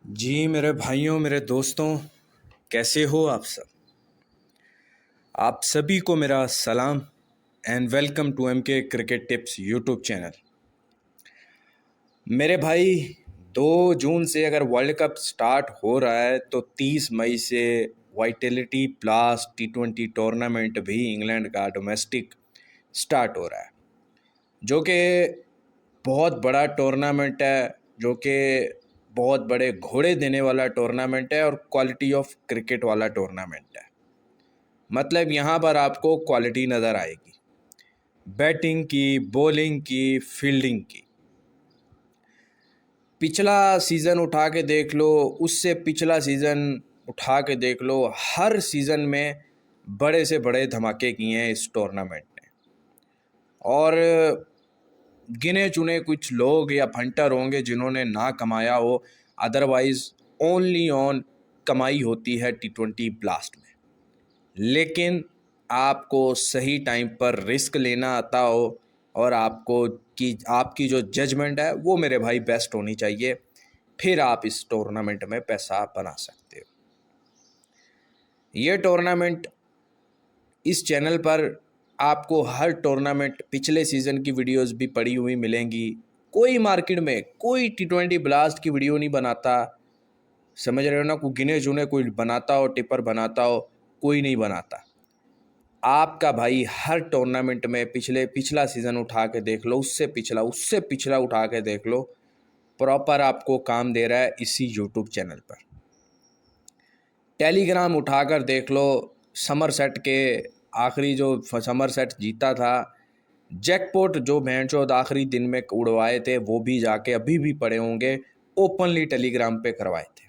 जी मेरे भाइयों, मेरे दोस्तों, कैसे हो आप सब। आप सभी को मेरा सलाम एंड वेलकम टू एम के क्रिकेट टिप्स यूट्यूब चैनल। मेरे भाई, 2 जून से अगर वर्ल्ड कप स्टार्ट हो रहा है तो 30 मई से वाइटलिटी ब्लास्ट T20 टूर्नामेंट भी इंग्लैंड का डोमेस्टिक स्टार्ट हो रहा है, जो कि बहुत बड़ा टूर्नामेंट है, जो कि बहुत बड़े घोड़े देने वाला टूर्नामेंट है और क्वालिटी ऑफ क्रिकेट वाला टूर्नामेंट है। मतलब यहाँ पर आपको क्वालिटी नज़र आएगी, बैटिंग की, बॉलिंग की, फील्डिंग की। पिछला सीज़न उठा के देख लो, उससे पिछला सीज़न उठा के देख लो, हर सीज़न में बड़े से बड़े धमाके किए हैं इस टूर्नामेंट ने। और गिने चुने कुछ लोग या फंटर होंगे जिन्होंने ना कमाया हो, अदरवाइज ओनली ऑन कमाई होती है T20 ब्लास्ट में। लेकिन आपको सही टाइम पर रिस्क लेना आता हो और आपकी जो जजमेंट है वो मेरे भाई बेस्ट होनी चाहिए, फिर आप इस टूर्नामेंट में पैसा बना सकते हो। ये टूर्नामेंट इस चैनल पर आपको हर टूर्नामेंट पिछले सीज़न की वीडियोस भी पड़ी हुई मिलेंगी। कोई मार्केट में कोई T20 ब्लास्ट की वीडियो नहीं बनाता, समझ रहे हो ना। कोई गिने चुने कोई बनाता हो, टिपर बनाता हो, कोई नहीं बनाता। आपका भाई हर टूर्नामेंट में पिछला सीज़न उठा के देख लो, उससे पिछला उठा के देख लो, प्रॉपर आपको काम दे रहा है इसी यूट्यूब चैनल पर। टेलीग्राम उठाकर देख लो, समरसेट के आखिरी जो समरसेट जीता था, जैकपॉट जो भेंचोद आखिरी दिन में उड़वाए थे, वो भी जाके अभी भी पड़े होंगे, ओपनली टेलीग्राम पे करवाए थे।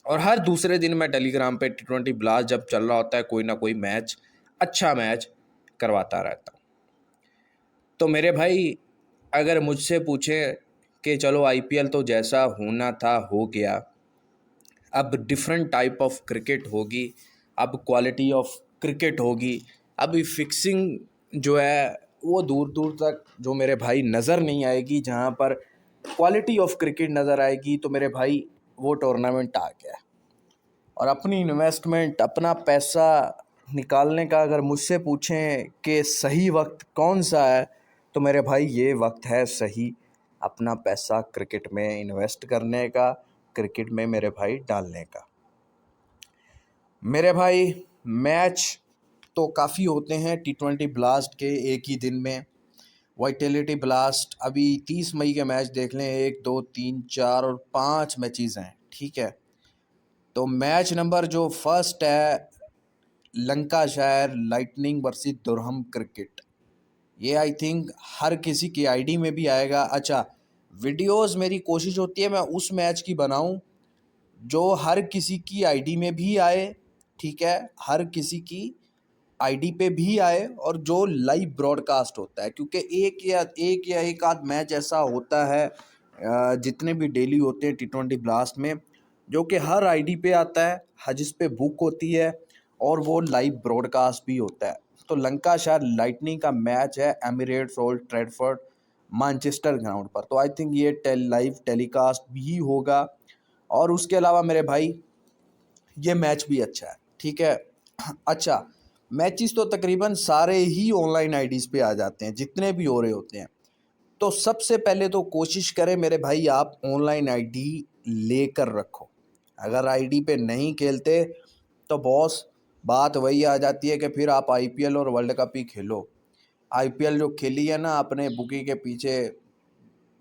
और हर दूसरे दिन मैं टेलीग्राम पे T20 ब्लास्ट जब चल रहा होता है, कोई ना कोई मैच, अच्छा मैच करवाता रहता हूँ। तो मेरे भाई, अगर मुझसे पूछे कि चलो IPL तो जैसा होना था हो गया, अब डिफरेंट टाइप ऑफ क्रिकेट होगी, अब क्वालिटी ऑफ क्रिकेट होगी, अभी फिक्सिंग जो है वो दूर दूर तक जो मेरे भाई नज़र नहीं आएगी। जहाँ पर क्वालिटी ऑफ क्रिकेट नज़र आएगी तो मेरे भाई वो टूर्नामेंट आ गया है। और अपनी इन्वेस्टमेंट, अपना पैसा निकालने का अगर मुझसे पूछें कि सही वक्त कौन सा है, तो मेरे भाई ये वक्त है सही अपना पैसा क्रिकेट में इन्वेस्ट करने का, क्रिकेट में मेरे भाई डालने का। मेरे भाई, मैच तो काफ़ी होते हैं T20 ब्लास्ट के एक ही दिन में। वाइटलिटी ब्लास्ट अभी 30 मई के मैच देख लें, 1 2 3 4 और 5 मैचेस हैं, ठीक है। तो मैच नंबर जो फर्स्ट है, लंकाशायर लाइटनिंग वर्सेस दुरहम क्रिकेट, ये आई थिंक हर किसी की आईडी में भी आएगा। अच्छा, वीडियोस मेरी कोशिश होती है मैं उस मैच की बनाऊं जो हर किसी की आईडी में भी आए, ठीक है, हर किसी की आईडी पे भी आए और जो लाइव ब्रॉडकास्ट होता है। क्योंकि एक आध मैच ऐसा होता है, जितने भी डेली होते हैं T20 ब्लास्ट में, जो कि हर आईडी पे आता है, जिस पे बुक होती है और वो लाइव ब्रॉडकास्ट भी होता है। तो लंकाशायर लाइटनिंग का मैच है Emirates old Trafford Manchester ground पर, तो आई थिंक ये लाइव टेलीकास्ट भी होगा। और उसके अलावा मेरे भाई, ये मैच भी अच्छा है, ठीक है। अच्छा, मैचेस तो तकरीबन सारे ही ऑनलाइन आईडीज़ पे आ जाते हैं जितने भी हो रहे होते हैं। तो सबसे पहले तो कोशिश करें मेरे भाई, आप ऑनलाइन आईडी लेकर रखो। अगर आईडी पे नहीं खेलते तो बॉस बात वही आ जाती है कि फिर आप IPL और वर्ल्ड कप ही खेलो। IPL जो खेली है ना अपने बुकी के पीछे,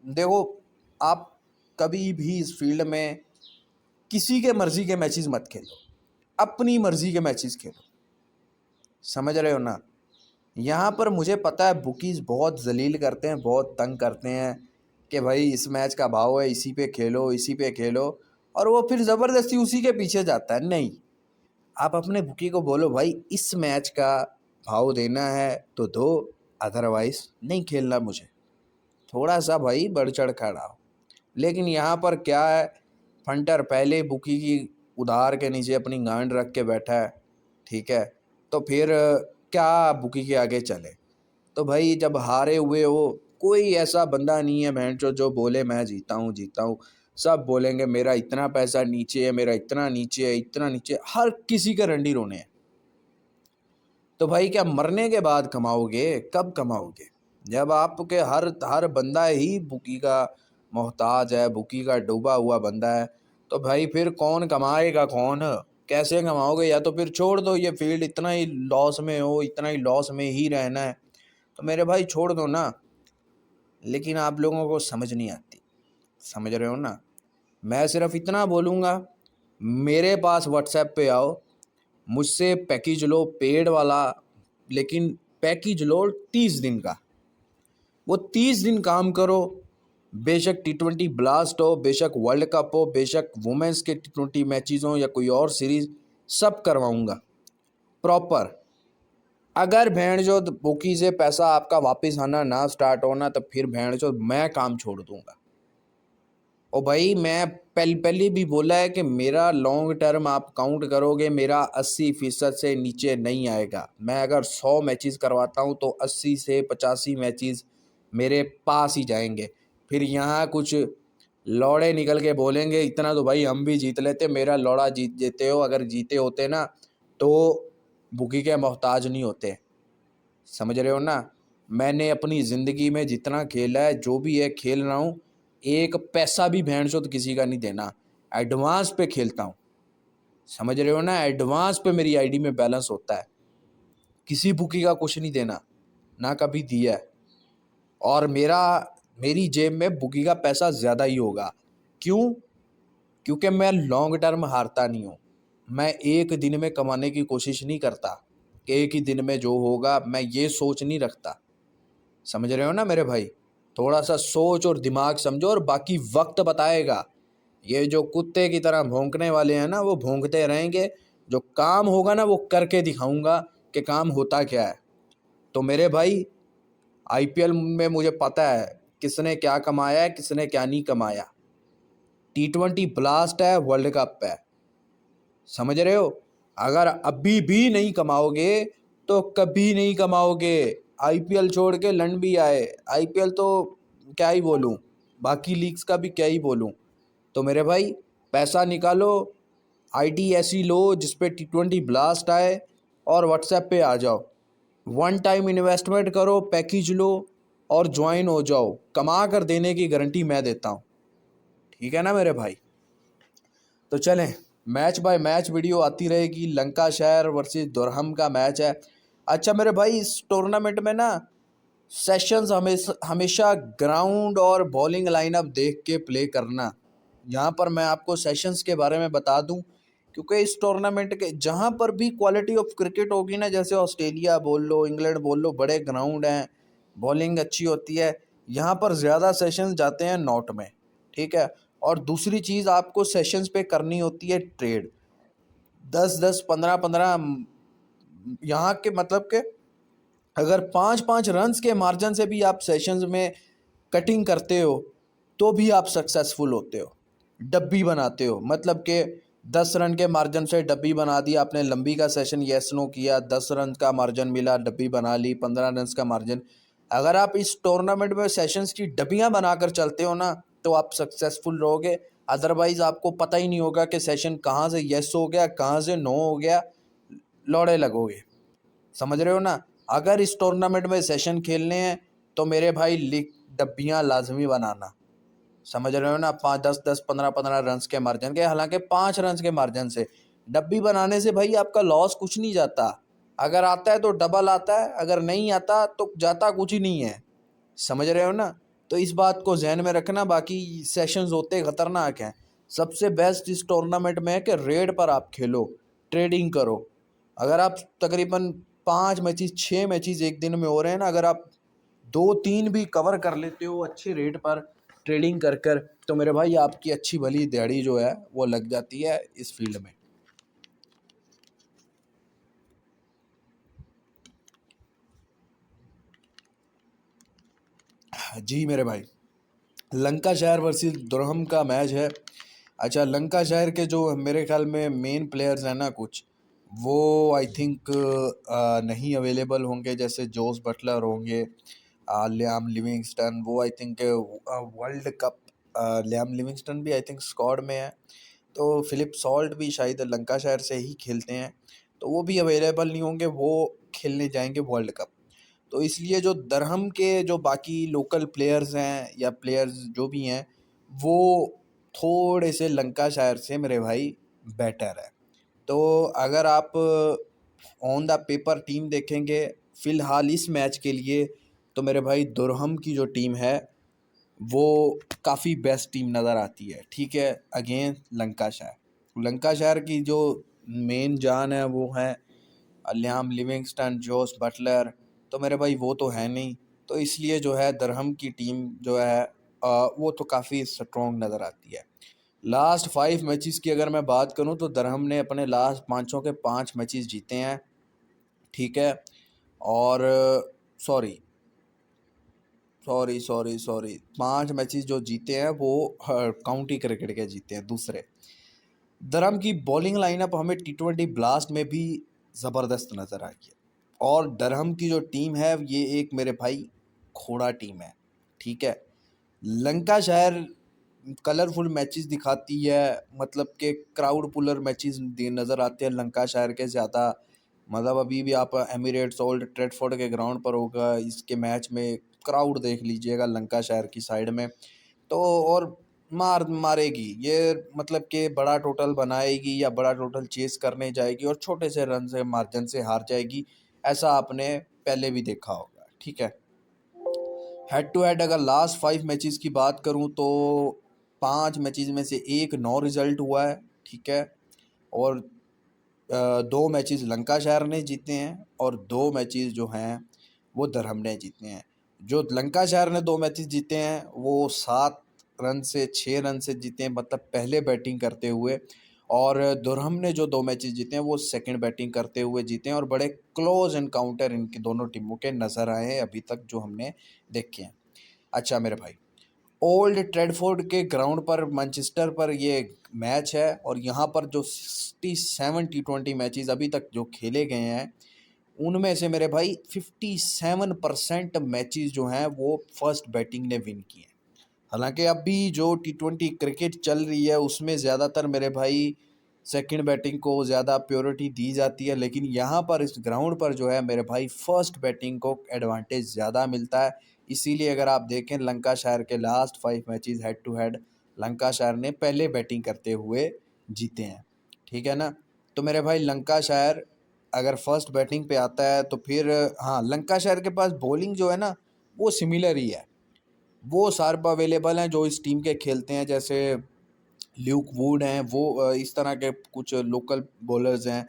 देखो, आप कभी भी इस फील्ड में किसी के मर्जी के मैचेस मत खेलो, अपनी मर्जी के मैचेस खेलो, समझ रहे हो ना। यहाँ पर मुझे पता है बुकीज़ बहुत जलील करते हैं, बहुत तंग करते हैं कि भाई इस मैच का भाव है, इसी पे खेलो, इसी पे खेलो, और वो फिर ज़बरदस्ती उसी के पीछे जाता है। नहीं, आप अपने बुकी को बोलो भाई इस मैच का भाव देना है तो दो, अदरवाइज नहीं खेलना मुझे। थोड़ा सा भाई बढ़ चढ़ खड़ा हो। लेकिन यहाँ पर क्या है, फंटर पहले बुकी की उधार के नीचे अपनी गांड रख के बैठा है, ठीक है। तो फिर क्या बुकी के आगे चले। तो भाई जब हारे हुए हो, कोई ऐसा बंदा नहीं है भैंचो जो बोले मैं जीता हूँ जीता हूँ। सब बोलेंगे मेरा इतना पैसा नीचे है, मेरा इतना नीचे है, इतना नीचे है। हर किसी के रंडी रोने हैं। तो भाई क्या मरने के बाद कमाओगे? कब कमाओगे? जब आपके हर हर बंदा ही बुकी का मोहताज है, बुकी का डूबा हुआ बंदा है, तो भाई फिर कौन कमाएगा? कौन कैसे कमाओगे? या तो फिर छोड़ दो ये फील्ड, इतना ही लॉस में हो, इतना ही लॉस में ही रहना है तो मेरे भाई छोड़ दो ना। लेकिन आप लोगों को समझ नहीं आती, समझ रहे हो ना। मैं सिर्फ इतना बोलूँगा, मेरे पास व्हाट्सएप पे आओ, मुझसे पैकेज लो पेड वाला, लेकिन पैकेज लो 30 दिन का। वो 30 दिन काम करो, बेशक T20 ब्लास्ट हो, बेशक वर्ल्ड कप हो, बेशक वुमेंस के T20 मैचेस हो या कोई और सीरीज, सब करवाऊंगा प्रॉपर। अगर भेड़चोद बुकी से पैसा आपका वापस आना ना स्टार्ट होना तो फिर भेड़चोद मैं काम छोड़ दूंगा। और भाई मैं पहले भी बोला है कि मेरा लॉन्ग टर्म आप काउंट करोगे, मेरा 80% से नीचे नहीं आएगा। मैं अगर 100 मैचेस करवाता हूँ तो 80 से 85 मैचेस मेरे पास ही जाएंगे। फिर यहाँ कुछ लौड़े निकल के बोलेंगे इतना तो भाई हम भी जीत लेते, मेरा लौड़ा जीत जेते हो। अगर जीते होते ना तो बुकी के मोहताज नहीं होते, समझ रहे हो ना। मैंने अपनी ज़िंदगी में जितना खेला है, जो भी है खेल रहा हूँ, एक पैसा भी भेड़चोद किसी का नहीं देना, एडवांस पे खेलता हूँ, समझ रहे हो ना। एडवांस पे मेरी आईडी में बैलेंस होता है, किसी बुकी का कुछ नहीं देना, ना कभी दिया है। और मेरी जेब में बुकी का पैसा ज़्यादा ही होगा। क्यों? क्योंकि मैं लॉन्ग टर्म हारता नहीं हूँ। मैं एक दिन में कमाने की कोशिश नहीं करता, एक ही दिन में जो होगा मैं ये सोच नहीं रखता, समझ रहे हो ना मेरे भाई। थोड़ा सा सोच और दिमाग समझो, और बाकी वक्त बताएगा। ये जो कुत्ते की तरह भौंकने वाले हैं ना, वो भौंकते रहेंगे। जो काम होगा ना वो करके दिखाऊंगा कि काम होता क्या है। तो मेरे भाई आईपीएल में मुझे पता है किसने क्या कमाया है, किसने क्या नहीं कमाया। T20 ब्लास्ट है, वर्ल्ड कप है, समझ रहे हो। अगर अभी भी नहीं कमाओगे तो कभी नहीं कमाओगे। आईपीएल छोड़ के लन भी आए, आईपीएल तो क्या ही बोलूं, बाकी लीग्स का भी क्या ही बोलूं। तो मेरे भाई पैसा निकालो, आईडी ऐसी लो जिसपे T20 ब्लास्ट आए, और व्हाट्सएप पे आ जाओ। वन टाइम इन्वेस्टमेंट करो, पैकेज लो और ज्वाइन हो जाओ। कमा कर देने की गारंटी मैं देता हूँ, ठीक है ना मेरे भाई। तो चलें, मैच बाय मैच वीडियो आती रहेगी। लंकाशायर वर्सेस दुरहम का मैच है। अच्छा मेरे भाई, इस टूर्नामेंट में ना सेशंस हमेशा हमेशा ग्राउंड और बॉलिंग लाइनअप देख के प्ले करना। यहाँ पर मैं आपको सेशंस के बारे में बता दूं, क्योंकि इस टूर्नामेंट के जहाँ पर भी क्वालिटी ऑफ क्रिकेट होगी ना, जैसे ऑस्ट्रेलिया बोल लो, इंग्लैंड बोल लो, बड़े ग्राउंड हैं, बॉलिंग अच्छी होती है, यहाँ पर ज़्यादा सेशंस जाते हैं नॉट में, ठीक है। और दूसरी चीज़ आपको सेशंस पे करनी होती है ट्रेड, 10-10, 15-15, यहाँ के मतलब के अगर 5-5 रन्स के मार्जिन से भी आप सेशंस में कटिंग करते हो तो भी आप सक्सेसफुल होते हो। डब्बी बनाते हो, मतलब कि 10 रन के मार्जिन से डब्बी बना दी आपने, लंबी का सेशन येस नो किया, 10 रन का मार्जिन मिला, डब्बी बना ली, 15 रन का मार्जिन। अगर आप इस टूर्नामेंट में सेशंस की डब्बियां बनाकर चलते हो ना तो आप सक्सेसफुल रहोगे। अदरवाइज आपको पता ही नहीं होगा कि सेशन कहाँ से येस हो गया, कहाँ से नो हो गया, लौड़े लगोगे, समझ रहे हो ना। अगर इस टूर्नामेंट में सेशन खेलने हैं तो मेरे भाई लीग डब्बियां लाजमी बनाना, समझ रहे हो ना। 5-10-10, 15-15 रन के मार्जिन के, हालांकि 5 रन के मार्जिन से डब्बी बनाने से भाई आपका लॉस कुछ नहीं जाता। अगर आता है तो डबल आता है, अगर नहीं आता तो जाता कुछ ही नहीं है, समझ रहे हो ना। तो इस बात को जहन में रखना। बाकी सेशंस होते खतरनाक हैं। सबसे बेस्ट इस टूर्नामेंट में है कि रेड पर आप खेलो, ट्रेडिंग करो। अगर आप तकरीबन 5 मैचेस 6 मैचेस एक दिन में हो रहे हैं ना, अगर आप 2-3 भी कवर कर लेते हो अच्छे रेट पर ट्रेडिंग कर कर, तो मेरे भाई आपकी अच्छी भली दिहाड़ी जो है वो लग जाती है इस फील्ड में। जी मेरे भाई, लंकाशायर वर्सेस दुरहम का मैच है। अच्छा, लंकाशायर के जो मेरे ख्याल में मेन प्लेयर्स हैं ना कुछ, वो आई थिंक नहीं अवेलेबल होंगे, जैसे जोस बटलर होंगे, लियाम लिविंगस्टन, वो I think world cup Liam Livingstone भी आई थिंक स्क्वाड में है, तो फिलिप सॉल्ट भी शायद लंकाशायर से ही खेलते हैं, तो वो भी अवेलेबल नहीं होंगे, वो खेलने जाएंगे वर्ल्ड कप। तो इसलिए जो दरहम के जो बाकी लोकल प्लेयर्स हैं या प्लेयर्स जो भी हैं, वो थोड़े से लंकाशायर से मेरे भाई बेटर है। तो अगर आप ऑन द पेपर टीम देखेंगे फ़िलहाल इस मैच के लिए, तो मेरे भाई दुरहम की जो टीम है वो काफ़ी बेस्ट टीम नज़र आती है, ठीक है, अगेंस्ट लंकाशायर। लंकाशायर की जो मेन जान है वो है लियाम लिविंगस्टन, जोस बटलर, तो मेरे भाई वो तो है नहीं। तो इसलिए जो है दरहम की टीम जो है वो तो काफ़ी स्ट्रॉन्ग नज़र आती है। लास्ट 5 मैचेस की अगर मैं बात करूं तो दरहम ने अपने लास्ट पाँचों के 5 मैचेस जीते हैं, ठीक है। और sorry sorry sorry sorry 5 matches जो जीते हैं वो काउंटी क्रिकेट के जीते हैं दूसरे। दरहम की बॉलिंग लाइनअप हमें टी20 ब्लास्ट में भी ज़बरदस्त नज़र आई है, और दरहम की जो टीम है ये एक मेरे भाई घोड़ा टीम है, ठीक है। लंकाशायर कलरफुल मैचेस दिखाती है, मतलब कि क्राउड पुलर मैचेस नज़र आते हैं लंकाशायर के ज़्यादा। मतलब अभी भी आप एमिरेट्स ओल्ड ट्रेडफोर्ड के ग्राउंड पर होगा इसके मैच में, क्राउड देख लीजिएगा लंकाशायर की साइड में। तो और मारेगी ये, मतलब कि बड़ा टोटल बनाएगी या बड़ा टोटल चेस करने जाएगी और छोटे से रन से मार्जिन से हार जाएगी, ऐसा आपने पहले भी देखा होगा, ठीक है। हेड टू हेड अगर लास्ट 5 मैचेस की बात करूं तो 5 मैचेस में से एक नो रिजल्ट हुआ है, ठीक है। और 2 मैचेस लंकाशायर ने जीते हैं और 2 मैचेस जो हैं वो दरहम ने जीते हैं। जो लंकाशायर ने 2 मैचेस जीते हैं वो 7 रन से 6 रन से जीते हैं, मतलब पहले बैटिंग करते हुए। और दुरहम ने जो 2 मैचेस जीते हैं वो सेकंड बैटिंग करते हुए जीते हैं, और बड़े क्लोज एनकाउंटर इनकी दोनों टीमों के नज़र आए हैं अभी तक जो हमने देखे हैं। अच्छा मेरे भाई, ओल्ड ट्रेडफोर्ड के ग्राउंड पर मैनचेस्टर पर ये मैच है, और यहाँ पर जो 67 टी20 मैचेस अभी तक जो खेले गए हैं उनमें से मेरे भाई 57% मैचेस जो हैं वो फर्स्ट बैटिंग ने विन किए हैं। हालांकि अभी जो टी20 क्रिकेट चल रही है उसमें ज़्यादातर मेरे भाई सेकंड बैटिंग को ज़्यादा प्योरिटी दी जाती है, लेकिन यहाँ पर इस ग्राउंड पर जो है मेरे भाई फर्स्ट बैटिंग को एडवांटेज ज़्यादा मिलता है। इसीलिए अगर आप देखें लंकाशायर के last 5 matches head to head Lancashire ने पहले बैटिंग करते हुए जीते हैं, ठीक है ना। तो मेरे भाई लंकाशायर अगर फर्स्ट बैटिंग पे आता है तो फिर हाँ, लंकाशायर के पास बॉलिंग जो है ना वो सिमिलर ही है, वो शार्प अवेलेबल हैं जो इस टीम के खेलते हैं, जैसे ल्यूक वुड हैं, वो इस तरह के कुछ लोकल बॉलर्स हैं,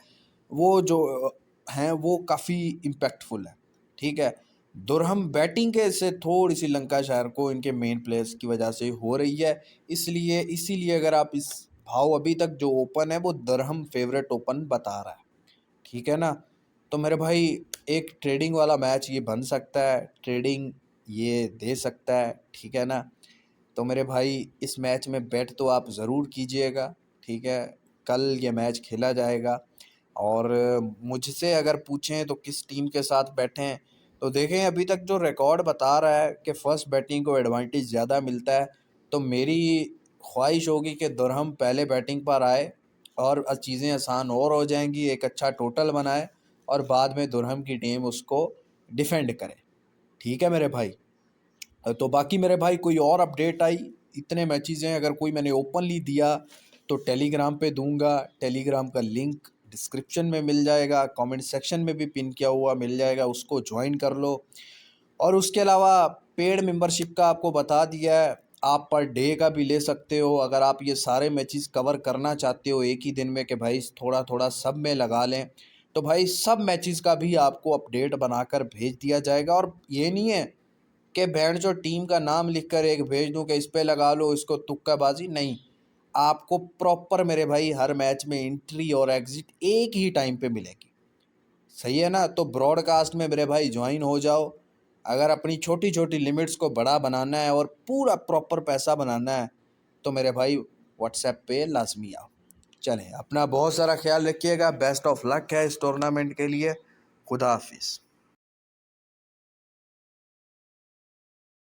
वो जो हैं वो काफ़ी इम्पैक्टफुल हैं, ठीक है। दुरहम बैटिंग के से थोड़ी सी लंकाशायर को इनके मेन प्लेयर्स की वजह से हो रही है, इसलिए इसीलिए अगर आप इस भाव अभी तक जो ओपन है वो दुरहम फेवरेट ओपन बता रहा है, ठीक है ना। तो मेरे भाई एक ट्रेडिंग वाला मैच ये बन सकता है, ट्रेडिंग ये दे सकता है, ठीक है ना। तो मेरे भाई इस मैच में बेट तो आप ज़रूर कीजिएगा, ठीक है। कल ये मैच खेला जाएगा, और मुझसे अगर पूछें तो किस टीम के साथ बैठें, तो देखें अभी तक जो रिकॉर्ड बता रहा है कि फ़र्स्ट बैटिंग को एडवांटेज ज़्यादा मिलता है, तो मेरी ख्वाहिश होगी कि दुरहम पहले बैटिंग पर आए और चीज़ें आसान और हो जाएंगी, एक अच्छा टोटल बनाए और बाद में दुरहम की टीम उसको डिफेंड करे, ठीक है मेरे भाई। तो बाकी मेरे भाई कोई और अपडेट आई, इतने मैचेस हैं, अगर कोई मैंने ओपनली दिया तो टेलीग्राम पे दूंगा, टेलीग्राम का लिंक डिस्क्रिप्शन में मिल जाएगा, कमेंट सेक्शन में भी पिन किया हुआ मिल जाएगा, उसको ज्वाइन कर लो। और उसके अलावा पेड मेंबरशिप का आपको बता दिया है, आप पर डे का भी ले सकते हो, अगर आप ये सारे मैचेस कवर करना चाहते हो एक ही दिन में कि भाई थोड़ा थोड़ा सब में लगा लें, तो भाई सब मैचेस का भी आपको अपडेट बनाकर भेज दिया जाएगा। और ये नहीं है कि बैंड जो टीम का नाम लिखकर एक भेज दूं कि इस पे लगा लो इसको, तुक्काबाजी नहीं, आपको प्रॉपर मेरे भाई हर मैच में एंट्री और एग्जिट एक ही टाइम पे मिलेगी, सही है ना। तो ब्रॉडकास्ट में मेरे भाई ज्वाइन हो जाओ, अगर अपनी छोटी छोटी लिमिट्स को बड़ा बनाना है और पूरा प्रॉपर पैसा बनाना है तो मेरे भाई व्हाट्सएप पे लाजमी आओ। चलें, अपना बहुत सारा ख्याल रखिएगा, बेस्ट ऑफ लक है इस टूर्नामेंट के लिए, खुदा हाफिज़।